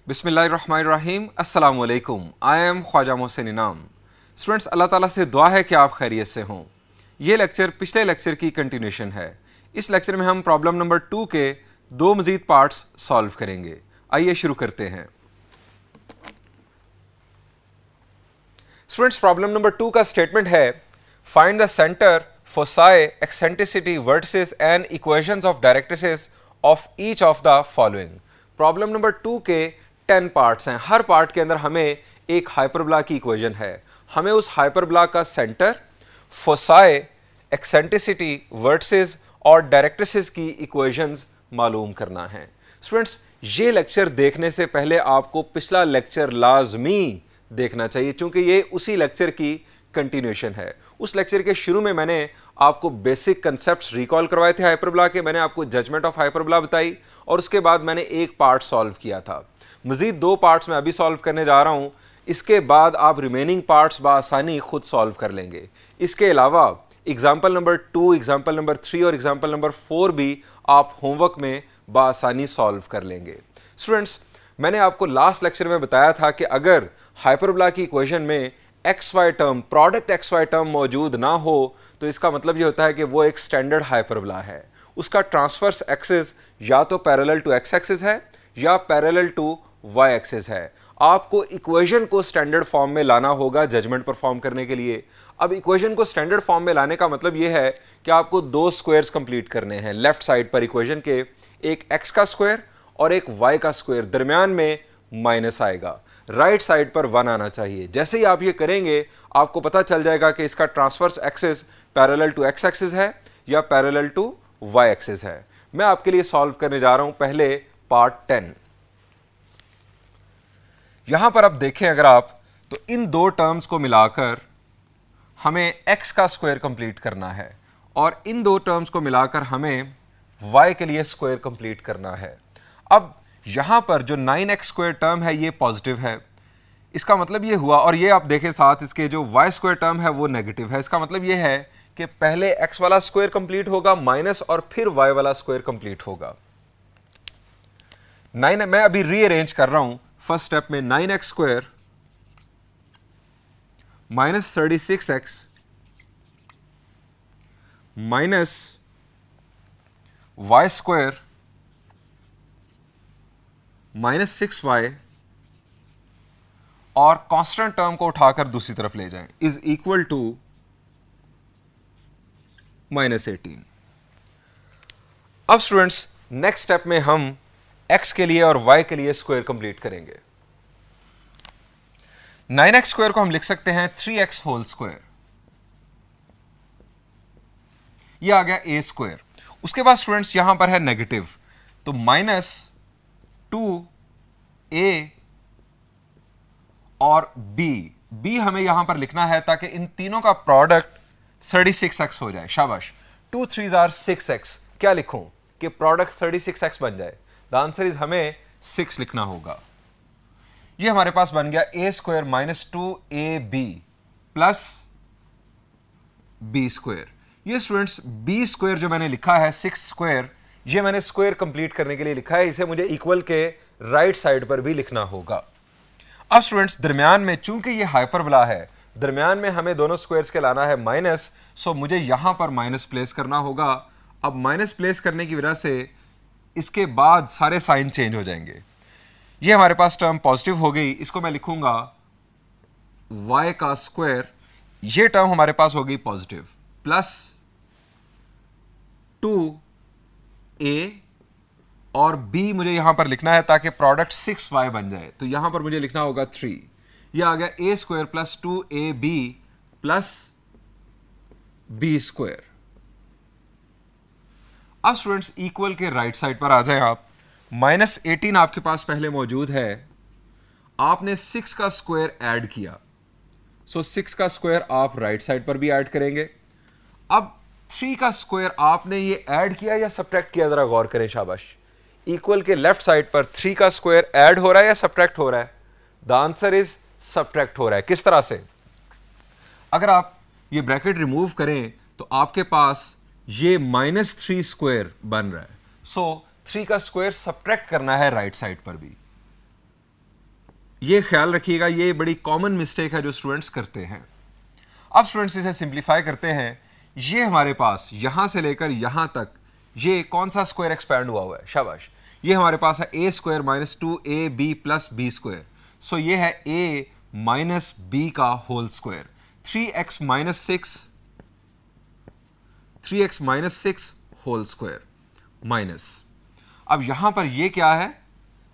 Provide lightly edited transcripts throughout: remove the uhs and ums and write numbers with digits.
बिस्मिल्लाहिर्रहमानिर्रहीम, अस्सलाम वालेकुम। आई एम ख्वाजा मोहसिन इनाम। स्टूडेंट्स, अल्लाह ताला से दुआ है कि आप खैरियत से हों। ये लेक्चर पिछले लेक्चर की कंटिन्यूशन है। इस लेक्चर में हम प्रॉब्लम नंबर 2 के दो मज़ीद पार्ट्स सॉल्व करेंगे। आइए शुरू करते हैं। स्टूडेंट्स, प्रॉब्लम नंबर 2 का स्टेटमेंट है, find the centre, foci, eccentricity, vertices and equations of directrices of each of the following. Problem number 2 के 10 पार्ट्स हैं। हर पार्ट के अंदर हमें एक हाइपरबोला की इक्वेशन है। हमें उस हाइपरबोला का सेंटर, फोसाई, एक्सेंट्रिसिटी, वर्टिसेस और डायरेक्ट्रिसेस की इक्वेशंस मालूम करना है। स्टूडेंट्स, ये लेक्चर देखने से पहले आपको पिछला लेक्चर लाजमी देखना चाहिए, क्योंकि ये उसी लेक्चर की कंटिन्यूशन है। उस लेक्चर के शुरू में मैंने आपको बेसिक कंसेप्ट्स रिकॉल करवाए थे हाइपरबोला के। मैंने आपको जजमेंट ऑफ हाइपरबोला बताई और उसके बाद मैंने एक पार्ट सॉल्व किया था। मजीद 2 पार्ट्स मैं अभी सॉल्व करने जा रहा हूं। इसके बाद आप रिमेनिंग पार्ट्स बआसानी खुद सॉल्व कर लेंगे। इसके अलावा एग्जाम्पल नंबर 2, एग्जाम्पल नंबर 3 और एग्जाम्पल नंबर 4 भी आप होमवर्क में बआसानी सॉल्व कर लेंगे। स्टूडेंट्स, मैंने आपको लास्ट लेक्चर में बताया था कि अगर हाइपरबोला की इक्वेशन में x y term, product x y term मौजूद ना हो तो इसका मतलब ये होता है कि वो एक स्टैंडर्ड हाइपरबोला है। उसका ट्रांसवर्स एक्सिस या तो पैरेलल टू एक्स एक्सिस है या पैरेलल टू वाई एक्सिस है। आपको इक्वेशन को स्टैंडर्ड फॉर्म में लाना होगा जजमेंट परफॉर्म करने के लिए। अब इक्वेशन को स्टैंडर्ड फॉर्म में लाने का मतलब ये है कि आपको 2 स्क्वायर्स कंप्लीट करने हैं। लेफ्ट साइड पर इक्वेशन के एक एक्स का स्क्वायर और एक वाई का स्क्वायर, दरमियान में माइनस आएगा। राइट साइड पर 1 आना चाहिए। जैसे ही आप ये करेंगे आपको पता चल जाएगा कि इसका transverse axis parallel to x axis है या पैरेलल टू वाई एक्सिस है। मैं आपके लिए सॉल्व करने जा रहा हूं पहले पार्ट 10। यहां पर आप देखें अगर आप, तो इन 2 टर्म्स को मिलाकर हमें x का स्क्वायर कंप्लीट करना है और इन 2 टर्म्स को मिलाकर हमें y के लिए स्क्वायर कंप्लीट करना है। अब यहां पर जो 9x स्क्वायर टर्म है ये पॉजिटिव है। इसका मतलब ये हुआ, और ये आप देखें साथ इसके जो y स्क्वायर टर्म है वो नेगेटिव है। इसका मतलब ये है कि पहले x वाला स्क्वायर कंप्लीट होगा माइनस और फिर y वाला स्क्वायर कंप्लीट होगा। 9, मैं अभी रीअरेंज कर रहा हूं। फर्स्ट स्टेप में 9x square minus 36x minus y square minus 6y और कांस्टेंट टर्म को उठाकर दूसरी तरफ ले जाएं, इज इक्वल टू -18। अब स्टूडेंट्स, नेक्स्ट स्टेप में हम x के लिए और y के लिए स्क्वायर कंप्लीट करेंगे। 9x स्क्वायर को हम लिख सकते हैं 3x होल स्क्वायर, ये आ गया a स्क्वायर। उसके बाद स्टूडेंट्स यहां पर है नेगेटिव, तो -2a और b हमें यहां पर लिखना है ताकि इन तीनों का प्रोडक्ट 36x हो जाए। शाबाश, 2 3s are 6x। क्या लिखूं कि प्रोडक्ट 36x बन जाए? द आंसर इज हमें 6 लिखना होगा। ये हमारे पास बन गया a square minus 2ab plus b square. ये स्टूडेंट्स b स्क्वायर जो मैंने लिखा है 6 स्क्वायर, ये मैंने स्क्वायर कंप्लीट करने के लिए लिखा है। इसे मुझे इक्वल के राइट साइड पर भी लिखना होगा। अब स्टूडेंट्स, दरमियान में चूंकि ये हाइपरबोला है, दरमियान में हमें दोनों स्क्वायर्स के लाना है माइनस, सो मुझे यहां पर माइनस प्लेस करना होगा। अब माइनस प्लेस करने की वजह से इसके बाद सारे साइन चेंज हो जाएंगे। ये हमारे पास टर्म पॉजिटिव हो गई, इसको मैं लिखूंगा y का स्क्वायर। ये टर्म हमारे पास हो गई पॉजिटिव, प्लस 2a और b मुझे यहां पर लिखना है ताकि प्रोडक्ट 6y बन जाए, तो यहां पर मुझे लिखना होगा 3। यह आ गया a square plus 2ab plus b square. अब स्टूडेंट्स इक्वल के राइट साइड पर आ जाएं आप। -18 आपके पास पहले मौजूद है, आपने 6 का स्क्वायर ऐड किया, सो 6 का स्क्वायर आप राइट साइड पर भी ऐड करेंगे। अब 3 का स्क्वायर आपने ये ऐड किया या सब्ट्रैक्ट किया, जरा गौर करें। शाबाश, इक्वल के लेफ्ट साइड पर 3 का स्क्वायर ऐड हो रहा है या सब्ट्रैक्ट हो रहा है? द आंसर इज सब्ट्रैक्ट हो रहा है। किस तरह से? अगर आप ये ब्रैकेट रिमूव करें तो आपके पास ये -3 स्क्वायर बन रहा है। सो 3 का स्क्वायर सब्ट्रैक्ट करना है राइट साइड पर भी। ये ख्याल रखिएगा, ये बड़ी कॉमन मिस्टेक है जो स्टूडेंट्स करते हैं। अब स्टूडेंट्स इसे सिंप्लीफाई करते हैं। ये हमारे पास यहाँ से लेकर यहाँ तक ये कौन सा स्क्वायर एक्सपैंड हुआ है, शाबाश, ये हमारे पास है a square minus 2ab plus b square. So ये है a माइनस बी का whole square, 3x minus 6 whole square minus, अब यहां पर ये क्या है,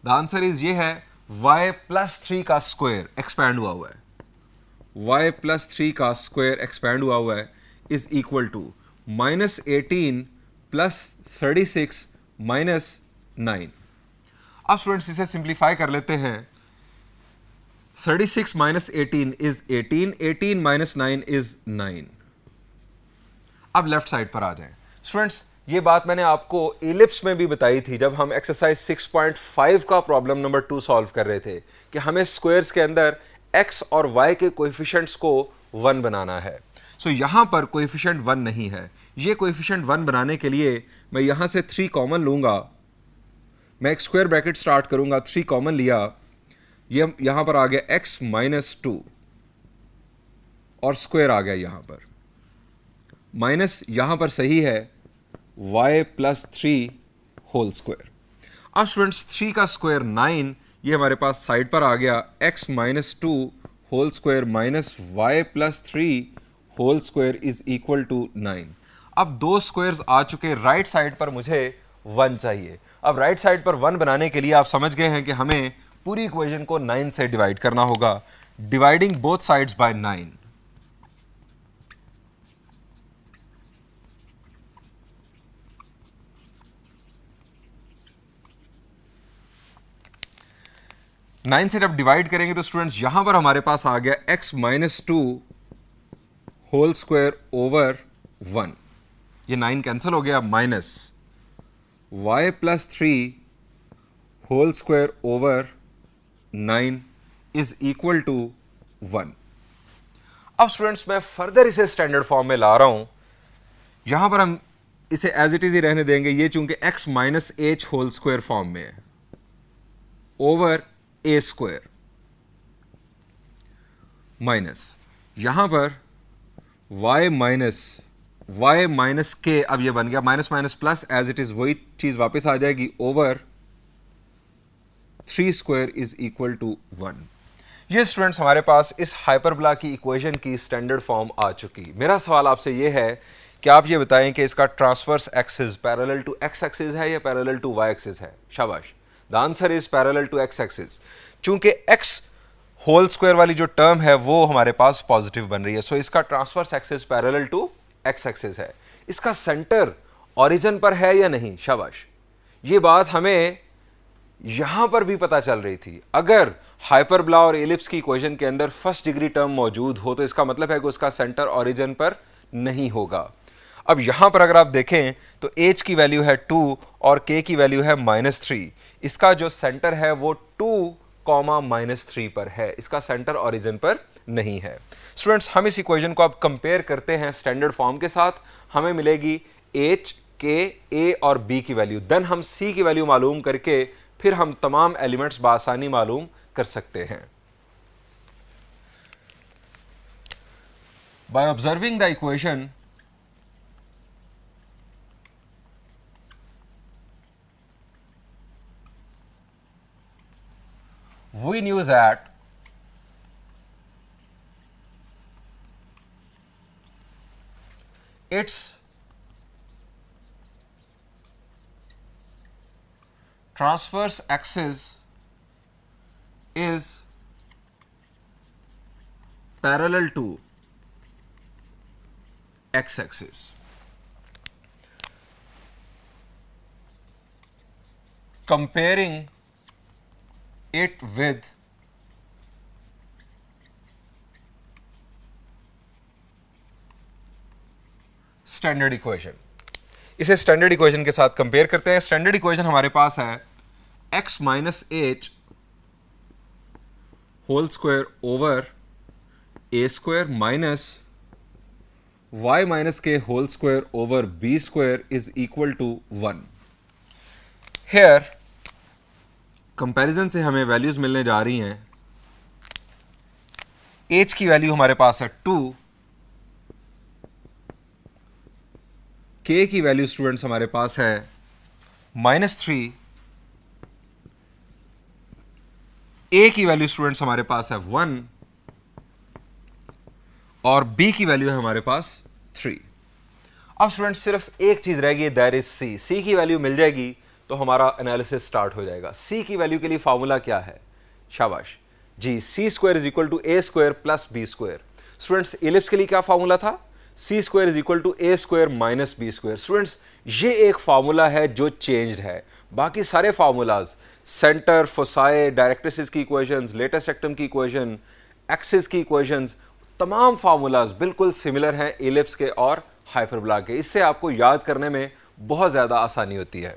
द आंसर इज ये है y प्लस 3 का स्क्वायर एक्सपैंड हुआ है, y प्लस 3 का स्क्वायर एक्सपैंड हुआ है is equal to minus 18 plus 36 minus 9। अब स्टूडेंट्स इसे सिंप्लीफाई कर लेते हैं। 36 माइनस 18 इज 18, 18 माइनस 9 इज 9। अब लेफ्ट साइड पर आ जाएं। स्टूडेंट्स ये बात मैंने आपको इलिप्स में भी बताई थी जब हम एक्सरसाइज 6.5 का प्रॉब्लम नंबर 2 सॉल्व कर रहे थे कि हमें स्क्वायर्स के अंदर x और y के कोएफिशिएंट्स को 1 बनाना है। सो यहां पर कोएफिशिएंट 1 नहीं है, ये कोएफिशिएंट 1 बनाने के लिए मैं यहां से 3 कॉमन लूंगा, मैं एक स्क्वायर ब्रैकेट स्टार्ट करूंगा, 3 कॉमन लिया, ये यहां पर आ गया x माइनस 2 और स्क्वायर आ गया यहां पर, माइनस यहां पर सही है y प्लस 3 होल स्क्वायर। अब स्टूडेंट्स 3 का स्क्वायर 9, ये हमारे पास साइड पर आ गया, x minus 2 whole square minus y plus 3 whole square is equal to 9। अब 2 स्क्वायर्स आ चुके, राइट साइड पर मुझे 1 चाहिए। अब राइट साइड पर 1 बनाने के लिए आप समझ गए हैं कि हमें पूरी इक्वेशन को 9 से डिवाइड करना होगा, dividing both sides by 9। Nine से जब डिवाइड करेंगे तो स्टूडेंट्स यहां पर हमारे पास आ गया x minus 2 whole square over 1, ये 9 कैंसिल हो गया, minus y plus 3 whole square over 9 is equal to 1। अब स्टूडेंट्स मैं फर्दर इसे स्टैंडर्ड फॉर्म में ला रहा हूं, यहां पर हम इसे एज इट इज ही रहने देंगे, ये चूंकि x minus h whole square form में है ओवर a स्क्वायर माइनस यहां पर y माइनस k, अब ये बन गया minus minus plus, as it is वही चीज वापस आ जाएगी, over 3 square is equal to 1। ये स्टूडेंट्स हमारे पास इस हाइपरबोला की इक्वेशन की स्टैंडर्ड फॉर्म आ चुकी। मेरा सवाल आपसे ये है कि आप ये बताएं कि इसका transverse axis parallel to x axis है या पैरेलल टू y एक्सिस है, शाबाश, the answer is parallel to x axis. चूंकि x होल स्क्वायर वाली जो टर्म है वो हमारे पास पॉजिटिव बन रही है, सो इसका transverse axis parallel to x axis है। इसका सेंटर ओरिजिन पर है या नहीं, शाबाश, ये बात हमें यहां पर भी पता चल रही थी। अगर हाइपरबोला और एलिप्स की इक्वेशन के अंदर फर्स्ट डिग्री टर्म मौजूद हो तो इसका मतलब है कि उसका सेंटर ओरिजिन पर नहीं होगा। अब यहां पर अगर आप देखें तो h की वैल्यू है 2 और k की वैल्यू है -3, इसका जो सेंटर है वो 2, -3 पर है, इसका सेंटर ओरिजिन पर नहीं है। स्टूडेंट्स हम इस इक्वेशन को अब कंपेयर करते हैं स्टैंडर्ड फॉर्म के साथ, हमें मिलेगी h, k, a और b की वैल्यू, देन हम c की वैल्यू मालूम करके फिर हम तमाम एलिमेंट्स बासानी मालूम कर सकते हैं। By observing the equation we knew that its transverse axis is parallel to x axis. Comparing it with standard equation, इसे स्टैंडर्ड इक्वेशन के साथ कंपेयर करते हैं। स्टैंडर्ड इक्वेशन हमारे पास है x minus h whole square over a square minus y minus k whole square over b square is equal to 1। Here comparison से हमें वैल्यूज मिलने जा रही हैं एच की वैल्यू हमारे पास है 2, के की वैल्यू स्टूडेंट्स हमारे पास है -3, ए की वैल्यू स्टूडेंट्स हमारे पास है 1 और बी की वैल्यू है हमारे पास 3। अब स्टूडेंट्स सिर्फ एक चीज रहेगी, दैट इज सी। सी की वैल्यू मिल जाएगी तो हमारा एनालिसिस स्टार्ट हो जाएगा। सी की वैल्यू के लिए फॉर्मूला क्या है? शाबाश जी, c square is equal to a square plus b square. Students ellipse के लिए क्या फॉर्मूला था? C square is equal to a square minus b square. Students ये एक फॉर्मूला है जो चेंज्ड है। बाकी सारे फॉर्मूलाज, सेंटर, फोसाई, डायरेक्ट्रिसिस की इक्वेशंस, लेटेस्ट एक्टम की इक्वेशन, एक्सिस की इक्वेशंस, तमाम फार्मूलाज बिल्कुल सिमिलर हैं इलिप्स के और हाइपरबोला के। इससे आपको याद करने में बहुत ज़्यादा आसानी होती है।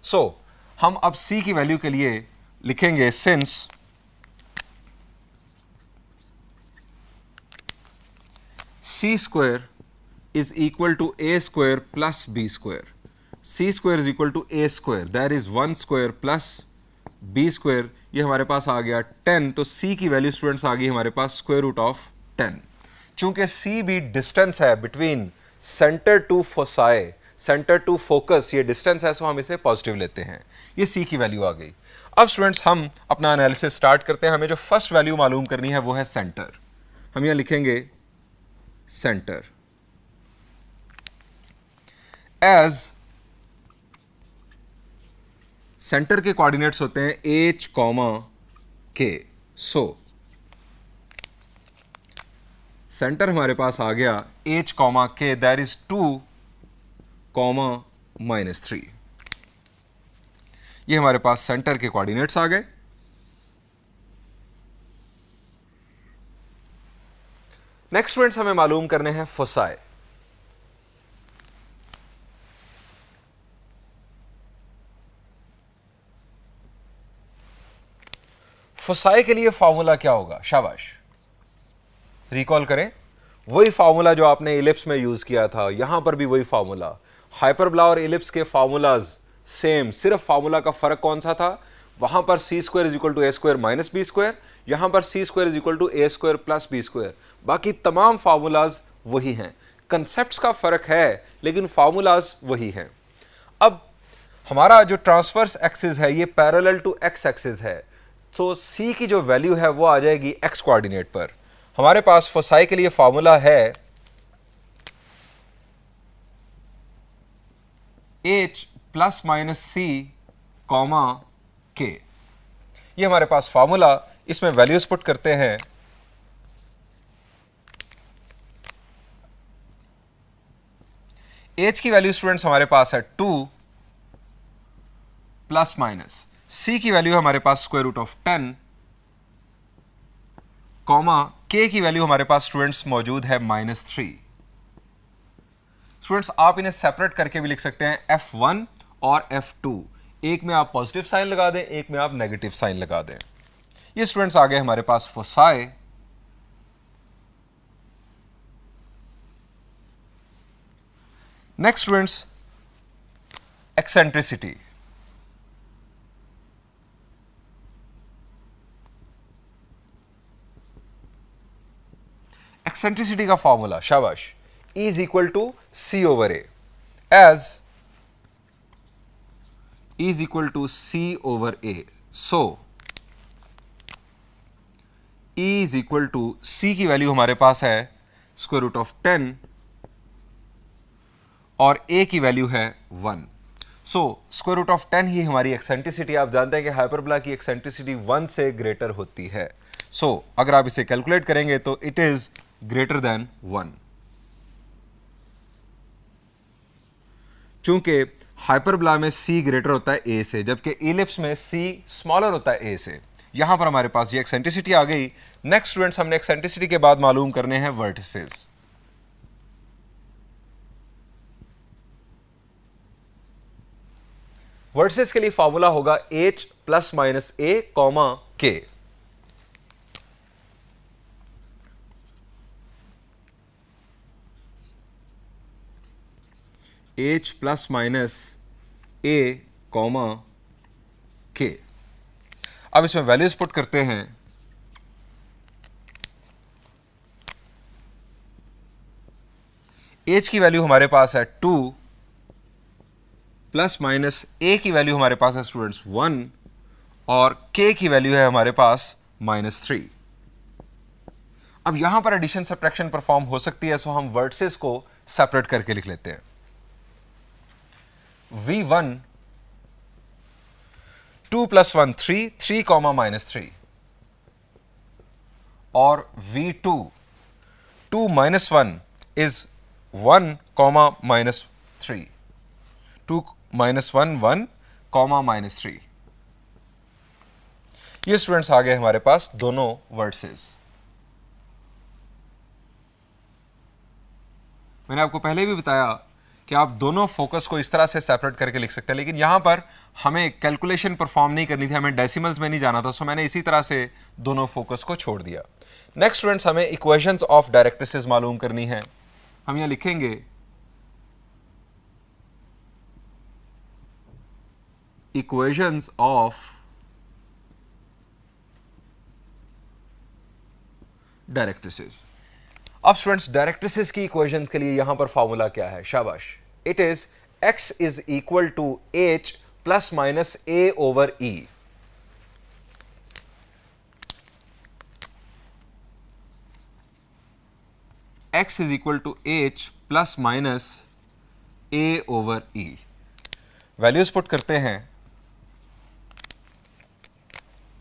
सो हम अब c की वैल्यू के लिए लिखेंगे since c square is equal to a square plus b square. C square is equal to a square, that is 1 square plus b square. ये हमारे पास आ गया 10, तो c की वैल्यू स्टूडेंट्स आ गई हमारे पास स्क्वायर रूट ऑफ 10। चूंकि c भी डिस्टेंस है between centre to foci, centre to focus, ये डिस्टेंस है, सो हम इसे पॉजिटिव लेते हैं। ये c की वैल्यू आ गई। अब स्टूडेंट्स हम अपना एनालिसिस स्टार्ट करते हैं। हमें जो फर्स्ट वैल्यू मालूम करनी है वो है सेंटर। हम यहां लिखेंगे सेंटर एज सेंटर के कोऑर्डिनेट्स होते हैं h, k। सो सेंटर हमारे पास आ गया h, k, दैट इज 2, -3। ये हमारे पास सेंटर के कोऑर्डिनेट्स आ गए। नेक्स्ट स्टूडेंट्स हमें मालूम करने हैं फोसाई। फोसाई के लिए फॉर्मूला क्या होगा? शाबाश, रिकॉल करें वही फॉर्मूला जो आपने इलिप्स में यूज किया था, यहां पर भी वही फॉर्मूला। हाइपरबोला और इलिप्स के फॉर्मूलाज सेम, सिर्फ फॉर्मूला का फर्क कौन सा था? वहां पर c square is equal to a square minus b square, यहां पर c square is equal to a square plus b square. बाकी तमाम फॉर्मूलाज वही हैं, कंसेप्ट्स का फर्क है लेकिन फॉर्मूलाज वही हैं। अब हमारा जो ट्रांसवर्स एक्सिस है ये पैरेलल टू एक्स एक्सिस है, तो सी की जो वैल्यू है वो आ जाएगी एक्स कोऑर्डिनेट पर। हमारे पास फोसाई के लिए फॉर्मूला है h प्लस माइनस सी, के। ये हमारे पास फॉर्मूला, इसमें वैल्यूज पुट करते हैं। h की वैल्यू स्टूडेंट्स हमारे पास है 2 प्लस माइनस, c की वैल्यू हमारे पास स्क्वायर रूट ऑफ 10, k की वैल्यू हमारे पास स्टूडेंट्स मौजूद है -3। स्टूडेंट्स आप इन्हें सेपरेट करके भी लिख सकते हैं f1 और f2। एक में आप पॉजिटिव साइन लगा दें, एक में आप नेगेटिव साइन लगा दें। ये स्टूडेंट्स आ गए हमारे पास foci. Next students eccentricity. Eccentricity का फॉर्मूला, शाबाश, E is equal to c over a, as E is equal to c over a. So E is equal to C की वैल्यू हमारे पास है स्क्वायर रूट ऑफ 10 और A की value है 1। So square root of 10 ही हमारी eccentricity. आप जानते हैं कि हाइपरबोला की एक्सेंट्रिसिटी 1 से ग्रेटर होती है। सो अगर आप इसे कैलकुलेट करेंगे तो इट इज ग्रेटर देन 1। चूंकि हाइपरबोला में c ग्रेटर होता है a से, जबकि इलिप्स में c स्मॉलर होता है a से। यहां पर हमारे पास ये एक्सेंट्रिसिटी आ गई। नेक्स्ट स्टूडेंट्स हमने एक्सेंट्रिसिटी के बाद मालूम करने हैं वर्टिसेस। वर्टिसेस के लिए फॉर्मूला होगा h plus minus a, k। h plus minus a, k। अब इसमें वैल्यूज पुट करते हैं। एच की वैल्यू हमारे पास है 2 प्लस माइनस ए की वैल्यू हमारे पास है स्टूडेंट्स 1 और के की वैल्यू है हमारे पास -3। अब यहां पर एडिशन सब्ट्रैक्शन परफॉर्म हो सकती है, सो हम वर्टिसेस को सेपरेट करके लिख लेते हैं। V1 2 + 1 3 3 -3 और V2 2 - 1 is 1 -3 2 - 1 1 -3। ये स्टूडेंट्स आ गए हमारे पास दोनों वर्टिसेस। मैंने आपको पहले भी बताया कि आप दोनों फोकस को इस तरह से सेपरेट करके लिख सकते हैं, लेकिन यहां पर हमें कैलकुलेशन परफॉर्म नहीं करनी थी, हमें डेसिमल्स में नहीं जाना था, सो मैंने इसी तरह से दोनों फोकस को छोड़ दिया। नेक्स्ट स्टूडेंट्स, हमें इक्वेशंस ऑफ डायरेक्ट्रिसेस मालूम करनी है। हम यहां लिखेंगे इक्वेशंस ऑफ डायरेक्ट्रिसेस। अब स्टूडेंट्स, डायरेक्ट्रिसेस की इक्वेशंस के लिए यहां पर फॉर्मूला क्या है? शाबाश, it is x is equal to h plus minus a over e। x is equal to h plus minus a over e। Values put करते हैं।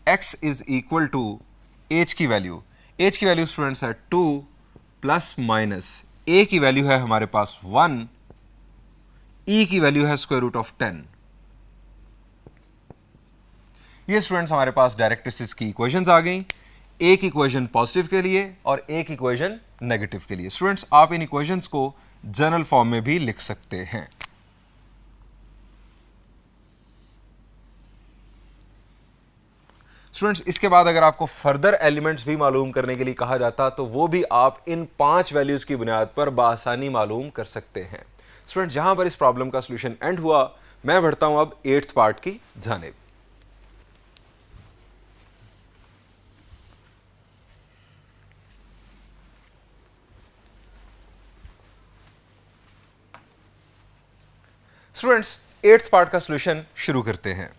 x is equal to h की वैल्यू स्टूडेंट्स है 2 plus minus a की value है हमारे पास 1, e की value है square root of 10। ये स्टूडेंट्स हमारे पास डायरेक्ट्रिसेस की इक्वेशंस आ गई, एक इक्वेशन पॉजिटिव के लिए और एक इक्वेशन नेगेटिव के लिए। स्टूडेंट्स, आप इन इक्वेशंस को जनरल फॉर्म में भी लिख सकते हैं। स्टूडेंट्स, इसके बाद अगर आपको फर्दर एलिमेंट्स भी मालूम करने के लिए कहा जाता तो वो भी आप इन 5 वैल्यूज की बुनियाद पर बआसानी मालूम कर सकते हैं। स्टूडेंट्स, यहां पर इस प्रॉब्लम का सॉल्यूशन एंड हुआ। मैं बढ़ता हूं अब 8th पार्ट की जानिब। स्टूडेंट्स, 8th पार्ट का सॉल्यूशन शुरू करते हैं।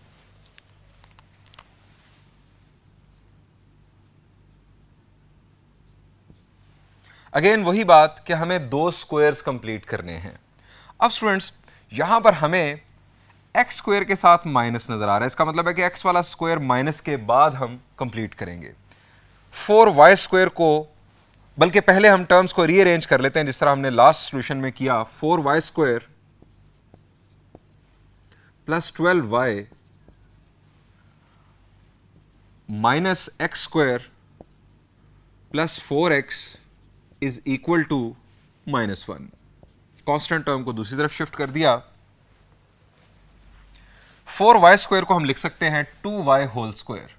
अगेन वही बात कि हमें 2 स्क्वायर्स कंप्लीट करने हैं। अब स्टूडेंट्स, यहां पर हमें एक्स स्क्वायर के साथ माइनस नजर आ रहा है, इसका मतलब है कि एक्स वाला स्क्वायर माइनस के बाद हम कंप्लीट करेंगे। 4y स्क्वायर को, बल्कि पहले हम टर्म्स को रीअरेंज कर लेते हैं जिस तरह हमने लास्ट सॉल्यूशन में किया। 4y square plus 12y minus x square plus 4x is equal to -1। Constant term को दूसरी तरफ शिफ्ट कर दिया। 4y स्क्वायर को हम लिख सकते हैं 2y होल स्क्वायर।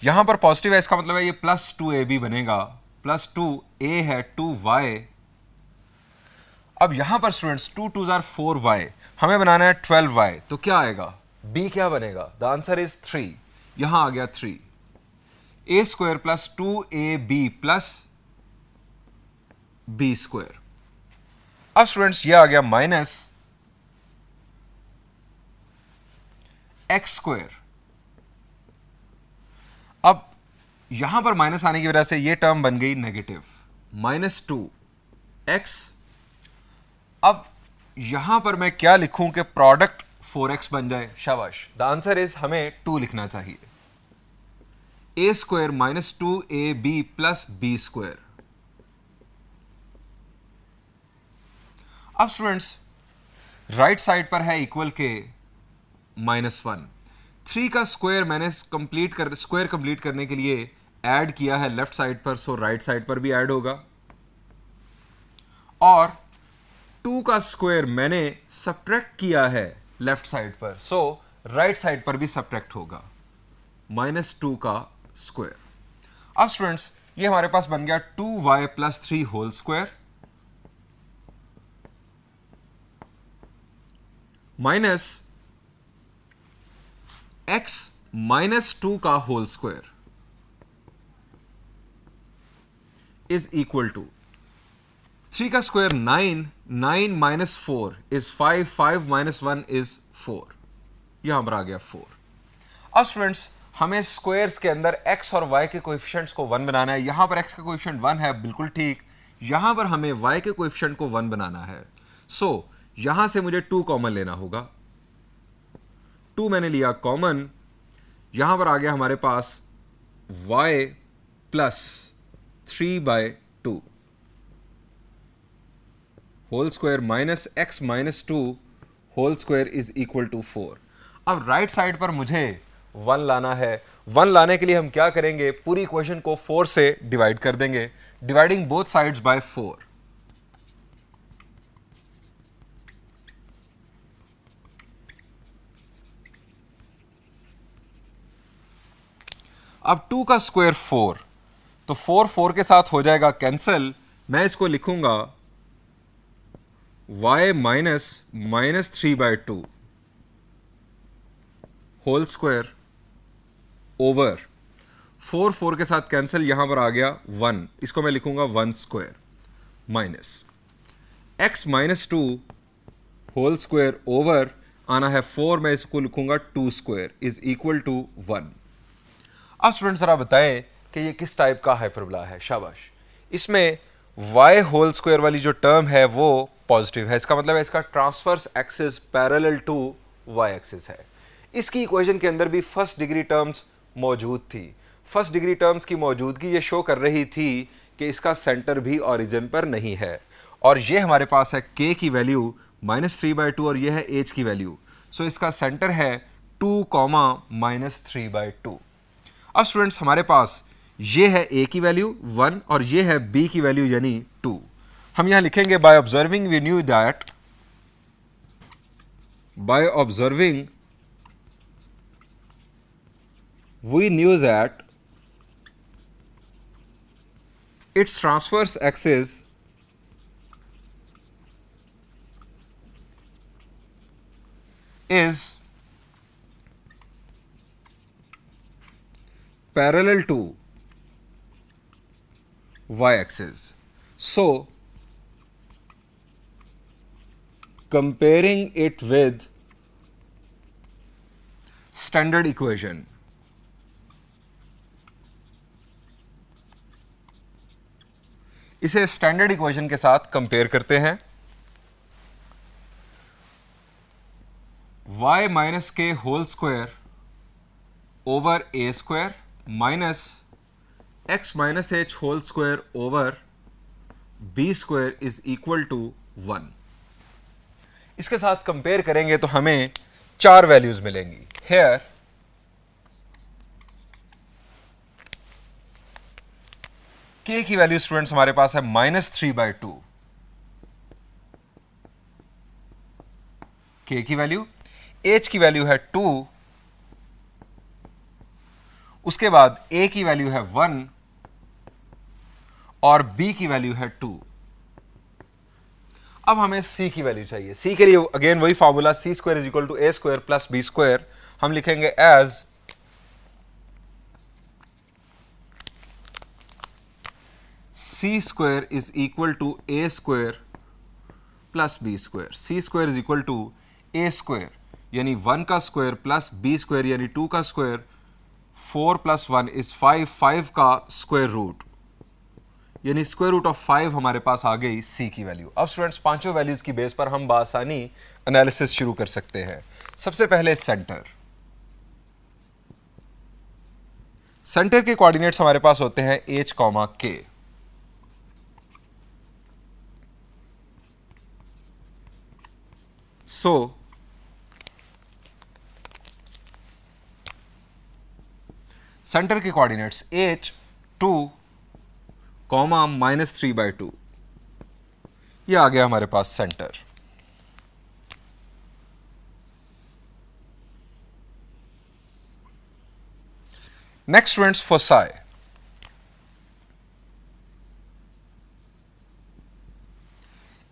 यहां पर पॉजिटिव है, इसका मतलब है ये प्लस 2ab बनेगा, प्लस 2a है 2y। अब यहां पर स्टूडेंट्स 2 2 जार 4y, हमें बनाना है 12y, तो क्या आएगा? b क्या बनेगा? The answer is 3। यहां आ गया 3। a square plus 2ab plus b square. अब स्टूडेंट्स ये आ गया माइनस एक्स स्क्वायर। अब यहां पर माइनस आने की वजह से ये टर्म बन गई नेगेटिव, -2x। अब यहां पर मैं क्या लिखूं कि प्रोडक्ट 4x बन जाए? शाबाश, द आंसर इज हमें 2 लिखना चाहिए। a square minus 2ab plus b square. अब स्टूडेंट्स, राइट साइड पर है इक्वल के -1। 3 का स्क्वायर मैंने स्क्वायर कंप्लीट करने के लिए ऐड किया है लेफ्ट साइड पर, सो राइट साइड पर भी ऐड होगा। और 2 का स्क्वायर मैंने सब्ट्रैक्ट किया है लेफ्ट साइड पर, सो राइट साइड पर भी सब्ट्रैक्ट होगा, -2 का स्क्वायर। अब स्टूडेंट्स, ये हमारे पास बन गया 2y plus 3 whole square minus x -2 का whole square is equal to, 3 का square 9, 9 minus 4 is 5, 5 minus 1 is 4, यहां पर आ गया 4। अब स्टूडेंट्स हमें स्क्वायर्स के अंदर x और y के कोएफिशिएंट्स को 1 बनाना है। यहां पर x का कोएफिशिएंट 1 है, बिल्कुल ठीक। यहां पर हमें y के कोएफिशिएंट को 1 बनाना है। सो यहां से मुझे 2 कॉमन लेना होगा। 2 मैंने लिया कॉमन, यहां पर आ गया हमारे पास y plus 3/2 whole square minus x minus 2 whole square is equal to 4। अब राइट साइड पर मुझे 1 लाना है। 1 लाने के लिए हम क्या करेंगे, पूरी इक्वेशन को 4 से डिवाइड कर देंगे, डिवाइडिंग बोथ साइड्स बाय 4। अब 2 का स्क्वायर 4, तो 4 4 के साथ हो जाएगा कैंसिल। मैं इसको लिखूंगा y minus 3/2 whole square over 4 4 के साथ कैंसिल, यहां पर आ गया 1, इसको मैं लिखूंगा 1 square minus x minus 2 whole square over आना है 4, मैं इसको लिखूंगा 2 स्क्वायर इज इक्वल टू 1। अब स्टूडेंट जरा बताएं कि ये किस टाइप का हाइपरबोला है। शाबाश, इसमें y होल स्क्वायर वाली जो टर्म है वो पॉजिटिव है, इसका मतलब है इसका transverse axis parallel to y axis है। इसकी इक्वेशन के अंदर भी फर्स्ट डिग्री टर्म्स मौजूद थी। फर्स्ट डिग्री टर्म्स की मौजूदगी ये शो कर रही थी कि इसका सेंटर भी ओरिजिन पर नहीं है, और ये हमारे पास है k की वैल्यू -3/2 और ये है h की वैल्यू। सो इसका सेंटर है 2, -3/2। अब स्टूडेंट्स हमारे पास ये है a की वैल्यू 1 और ये है b की वैल्यू यानी 2। हम यहां लिखेंगे by observing we knew that, by observing we knew that its transverse axis is parallel to y-axis. So, comparing it with standard equation, इसे स्टैंडर्ड इक्वेशन के साथ कंपेयर करते हैं। y minus k whole square over a square minus x minus h whole square over b square is equal to 1। इसके साथ compare करेंगे तो हमें 4 वैल्यूज मिलेंगी। हेयर k की वैल्यू स्टूडेंट्स हमारे पास है -3/2, k की वैल्यू, h की वैल्यू है 2, उसके बाद a की वैल्यू है 1 और b की वैल्यू है 2। अब हमें c की वैल्यू चाहिए। c के लिए अगेन वही formula, c square is equal to a square plus b square. हम लिखेंगे as c square is equal to a square plus b square. c square is equal to a square यानी 1 का square plus b square यानी 2 का square, 4 + 1 is 5, 5 का square root यानी square root of 5 हमारे पास आ गई c की वैल्यू। अब स्टूडेंट्स पांचों वैल्यूज की बेस पर हम बासानी एनालिसिस शुरू कर सकते हैं। सबसे पहले सेंटर, सेंटर के कोऑर्डिनेट्स हमारे पास होते हैं h, k। सो सेंटर के कोऑर्डिनेट्स h 2, -3/2, ये आ गया हमारे पास सेंटर। नेक्स्ट स्टूडेंट्स फोसाई,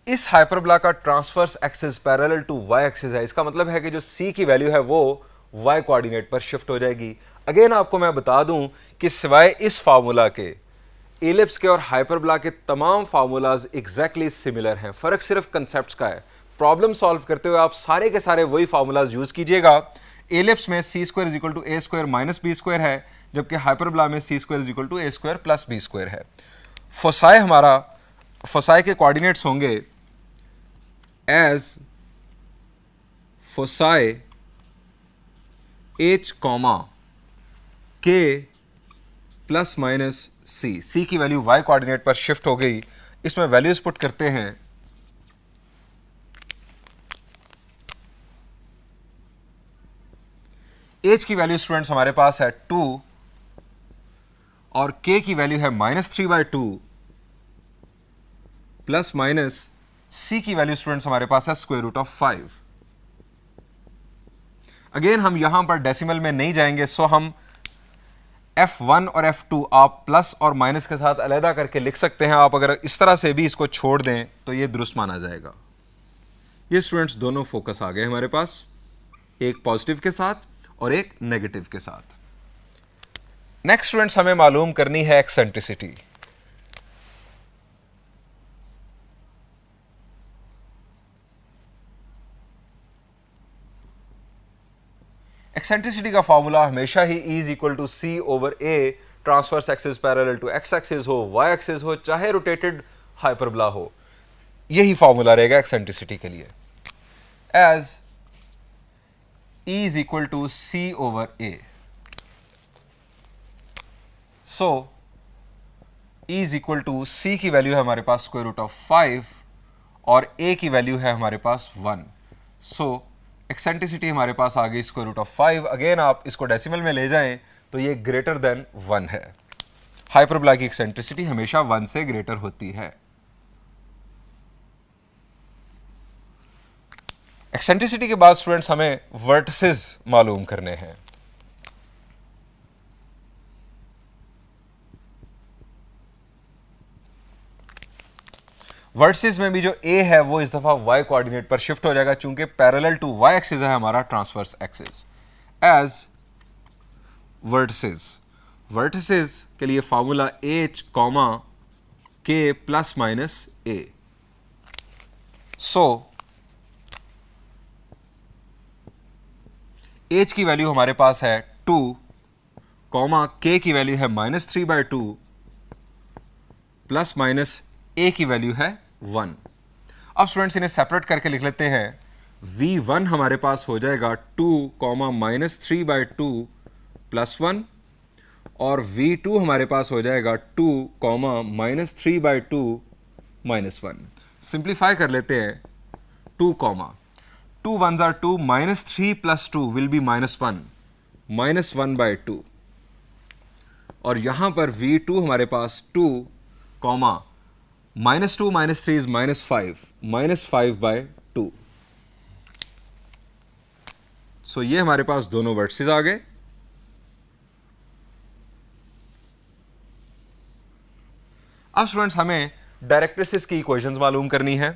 इस हाइपरबोला का transverse axis parallel to y axis है। इसका मतलब है कि जो c की वैल्यू है वो y कोऑर्डिनेट पर शिफ्ट हो जाएगी। अगेन आपको मैं बता दूं कि सिवाय इस फार्मूला के एलिप्स के और हाइपरबोला के तमाम फार्मूलाज एग्जैक्टली सिमिलर हैं, फ़र्क सिर्फ कंसेप्ट्स का है। प्रॉब्लम सॉल्व करते हुए आप सारे के सारे वही फार्मूलाज यूज़ कीजिएगा। एलिप्स में c square is equal to a square minus b square है, जबकि हाइपरबोला में c square is equal to a square plus b square है। फोसाई के कोऑर्डिनेट्स होंगे as foci h comma k plus minus c की value y coordinate पर shift हो गई। इसमें वैल्यूज पुट करते हैं। h की वैल्यू स्टूडेंट्स हमारे पास है 2 और k की वैल्यू है -3/2 प्लस माइनस c की वैल्यू स्टूडेंट्स हमारे पास है स्क्वायर रूट ऑफ 5। अगेन हम यहां पर डेसिमल में नहीं जाएंगे, सो हम F1 और F2 आप प्लस और माइनस के साथ अलहदा करके लिख सकते हैं। आप अगर इस तरह से भी इसको छोड़ दें तो ये दुरुस्त माना जाएगा। ये स्टूडेंट्स दोनों फोकस आ गए हमारे पास, एक पॉजिटिव के साथ और एक नेगेटिव के साथ। नेक्स्ट स्टूडेंट्स हमें मालूम करनी है एक्सेंट्रिसिटी। एक्सेंट्रिसिटी का फॉर्मूला हमेशा ही E is equal to c over a, transverse axis parallel to x axis हो, वाई एक्सिस हो, चाहे रोटेटेड हाइपरबोला हो, यही फॉर्मूला रहेगा एक्सेंट्रिसिटी के लिए। As E is equal to c over a, so E is equal to c की value है हमारे पास स्क्वायर रूट ऑफ 5 और A की वैल्यू है हमारे पास 1। सो एक्सेंट्रिसिटी हमारे पास आ गई स्क्वायर रूट ऑफ 5। अगेन आप इसको डेसिमल में ले जाएं तो ये ग्रेटर देन 1 है। हाइपरबोला की एक्सेंट्रिसिटी हमेशा 1 से ग्रेटर होती है। एक्सेंट्रिसिटी के बाद स्टूडेंट्स हमें वर्टिसेस मालूम करने हैं। वर्टिसेस में भी जो A है वो इस दफा y कोऑर्डिनेट पर शिफ्ट हो जाएगा, चूंकि पैरेलल टू y एक्सिस है हमारा ट्रांसवर्स एक्सिस। एज वर्टिसेस के लिए formula h comma k plus minus a। So h की वैल्यू हमारे पास है 2 कॉमा k की वैल्यू है -3/2 प्लस माइनस a की वैल्यू है 1। अब स्टूडेंट्स इन्हें सेपरेट करके लिख लेते हैं। v1 हमारे पास हो जाएगा 2 कॉमा -3/2 प्लस 1 और v2 हमारे पास हो जाएगा 2 कॉमा -3/2 माइनस 1। सिंप्लीफाई कर लेते हैं। 2 comma 2 1s are 2, -3 plus 2 will be -1, -1/2 और यहां पर v2 हमारे पास 2 कॉमा -2 -3 is -5, -5/2। सो ये हमारे पास दोनों वर्टिसेस आ गए। अब स्टूडेंट्स हमें डायरेक्ट्रिसेस की इक्वेशंस मालूम करनी है।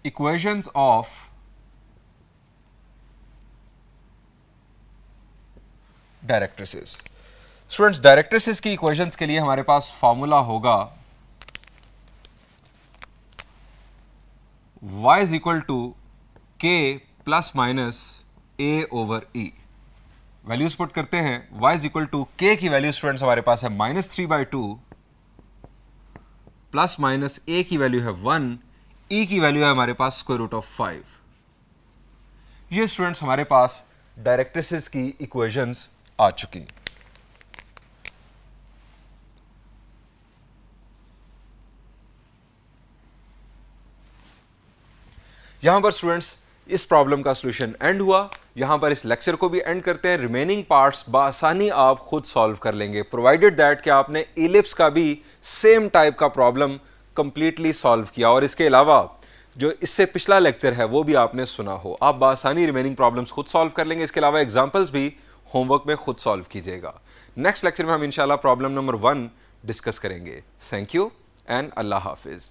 Equations of directrices. Students directrices की इक्वेशंस के लिए हमारे पास फॉर्मूला होगा y is equal to k plus minus a over e। Values put करते हैं। y is equal to k की वैल्यू स्टूडेंट्स हमारे पास है -3/2 प्लस माइनस a की वैल्यू है 1, e की वैल्यू है हमारे पास स्क्वायर रूट ऑफ 5। ये स्टूडेंट्स हमारे पास डायरेक्ट्रिसेस की इक्वेशंस आ चुकी। यहां पर स्टूडेंट्स इस प्रॉब्लम का सॉल्यूशन एंड हुआ। यहां पर इस लेक्चर को भी एंड करते हैं। रिमेनिंग पार्ट्स बआसानी आप खुद सॉल्व कर लेंगे, प्रोवाइडेड दैट कि आपने इलिप्स का भी सेम टाइप का प्रॉब्लम कंप्लीटली सॉल्व किया और इसके अलावा जो इससे पिछला लेक्चर है वो भी आपने सुना हो। आप बआसानी रिमेनिंग प्रॉब्लम्स खुद सॉल्व कर लेंगे। इसके अलावा एग्जाम्पल्स भी होमवर्क में खुद सॉल्व कीजिएगा। नेक्स्ट लेक्चर में हम इंशाल्लाह प्रॉब्लम नंबर 1 डिस्कस करेंगे। Thank you and Allah Hafiz.